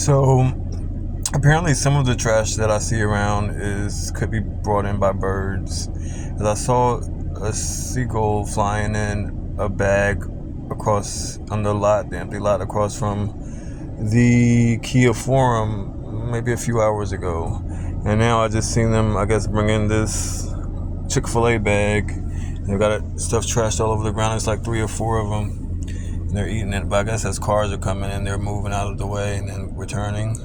So apparently, some of the trash that I see around could be brought in by birds. As I saw a seagull flying in a bag across on the empty lot across from the Kia Forum, maybe a few hours ago. And now I just seen them, I guess, bring in this Chick-fil-A bag. They've got stuff trashed all over the ground. It's like 3 or 4 of them. And they're eating it, but I guess as cars are coming in, they're moving out of the way and then returning.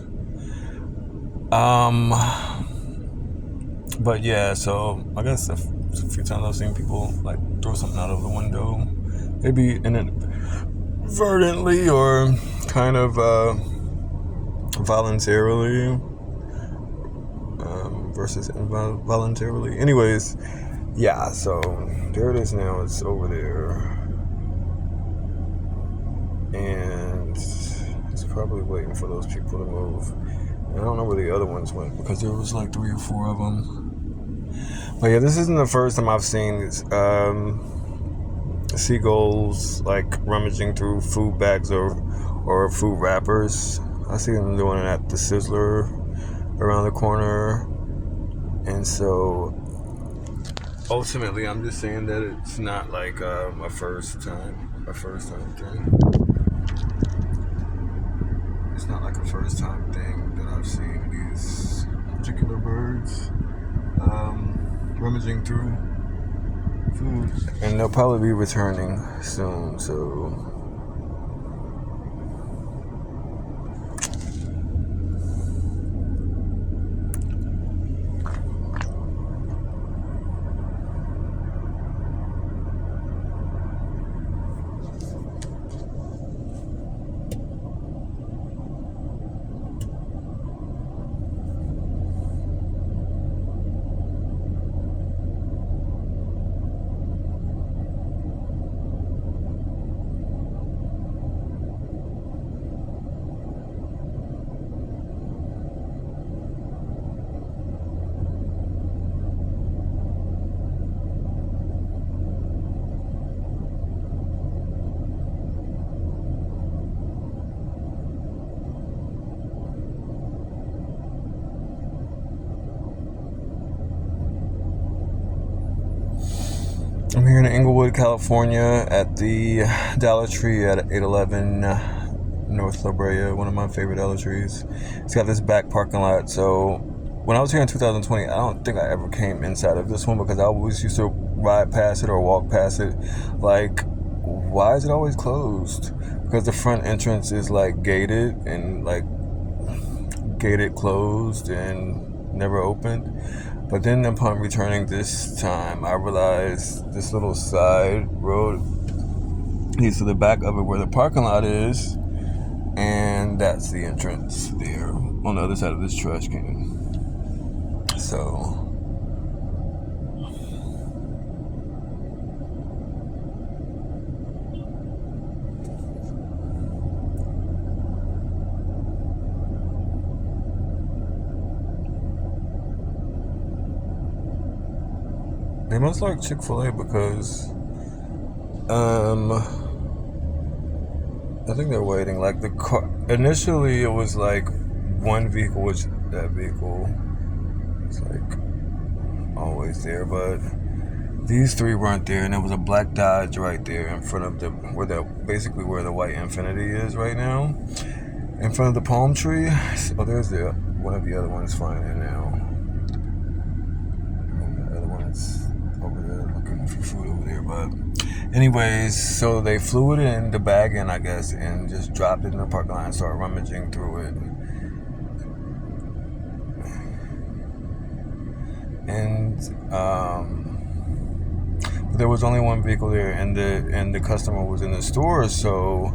But yeah, so I guess a few times I've seen people like throw something out of the window, maybe inadvertently or kind of voluntarily versus involuntarily. Anyways, yeah, so there it is now. It's over there. And it's probably waiting for those people to move. I don't know where the other ones went because there was like 3 or 4 of them. But yeah, this isn't the first time I've seen seagulls like rummaging through food bags or food wrappers. I see them doing it at the Sizzler around the corner. And so ultimately, I'm just saying that it's not like a first time thing. It's not like a first time thing that I've seen these particular birds rummaging through food. And they'll probably be returning soon, so I'm here in Inglewood, California at the Dollar Tree at 811 North La Brea, one of my favorite Dollar Trees. It's got this back parking lot. So when I was here in 2020, I don't think I ever came inside of this one because I always used to ride past it or walk past it. Like, why is it always closed? Because the front entrance is like gated and like gated closed and never opened. But then upon returning this time, I realized this little side road leads to the back of it where the parking lot is, and that's the entrance there on the other side of this trash can. So they must like Chick-fil-A because I think they're waiting. Like the car initially, it was like one vehicle, which that vehicle is like always there, but these 3 weren't there, and there was a black Dodge right there in front of where the white Infinity is right now, in front of the palm tree. Oh, there's one of the other ones flying in now. And the other one's over there looking for food over there, but anyways, so they flew it in the bag in, I guess, and just dropped it in the parking lot and started rummaging through it. And but there was only one vehicle there, and the customer was in the store, so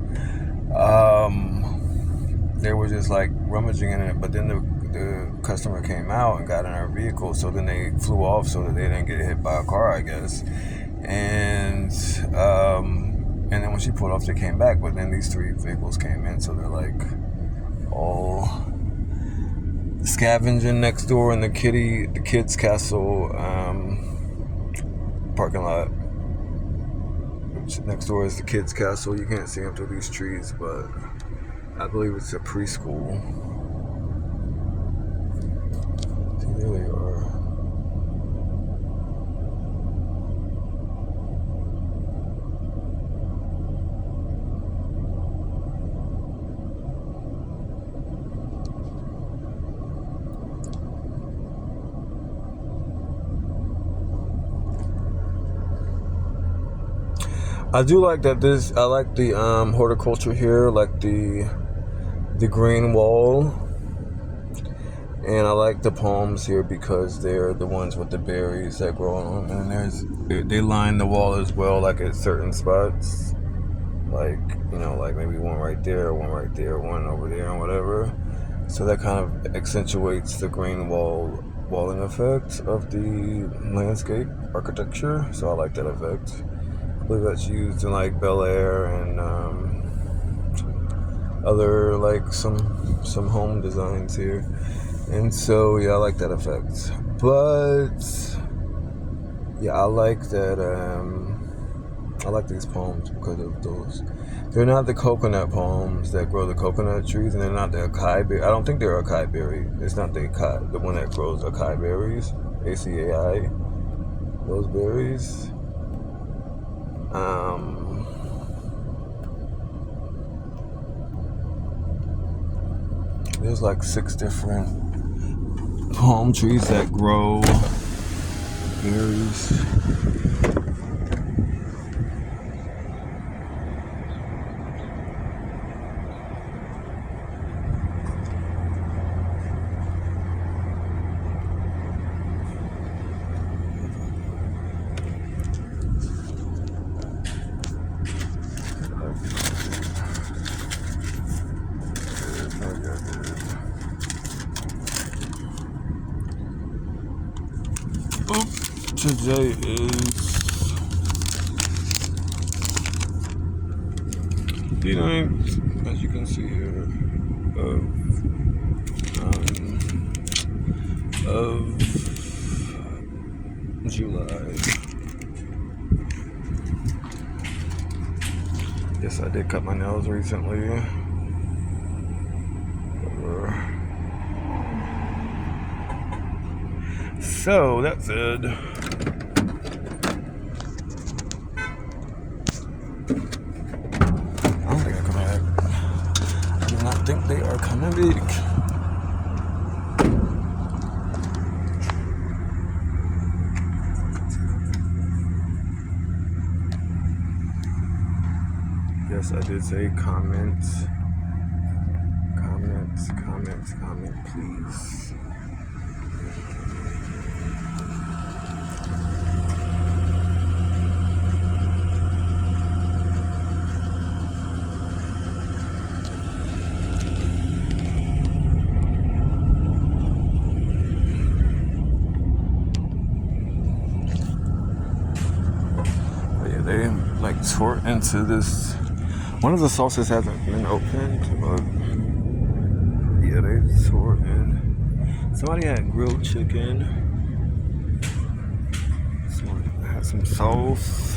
they were just like rummaging in it. But then the customer came out and got in our vehicle, so then they flew off so that they didn't get hit by a car, I guess. And then when she pulled off, they came back. But then these 3 vehicles came in, so they're like all scavenging next door in the kids' castle parking lot. Which next door is the kids' castle. You can't see them through these trees, but I believe it's a preschool. I do like that I like the horticulture here, like the green wall, and I like the palms here because they're the ones with the berries that grow on them, and they line the wall as well, like at certain spots, like, you know, like maybe one right there, one right there, one over there, and whatever. So that kind of accentuates the green walling effect of the landscape architecture. So I like that effect. I believe that's used in like Bel Air and other like some home designs here. And so yeah, I like that effect. But yeah, I like that I like these palms because of those. They're not the coconut palms that grow the coconut trees, and they're not the acai berry. I don't think they're acai berry. It's not the one that grows acai berries, ACAI, those berries. There's like 6 different palm trees that grow berries. Today is the 9th, as you can see here, of July. Yes, I did cut my nails recently. So that said, I don't think they're coming back. I do not think they are coming back. Yes, I did say comment, please. They like tore into this. One of the sauces hasn't been opened, but yeah, they tore in. Somebody had grilled chicken. Someone had some sauce.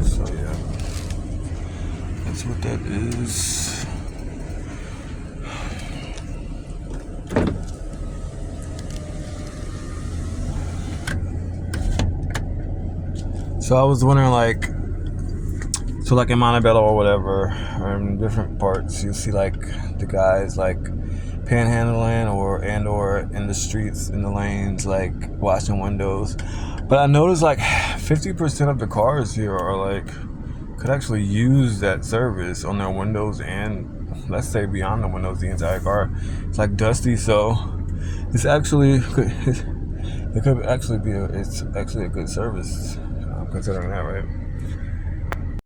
So yeah, that's what that is. So I was wondering, like, so like in Montebello or whatever, or in different parts, you see like the guys like panhandling or in the streets, in the lanes, like washing windows. But I noticed like 50% of the cars here are like, could actually use that service on their windows, and let's say beyond the windows, the entire car. It's like dusty, so it's actually it could actually be it's actually a good service, considering that, right?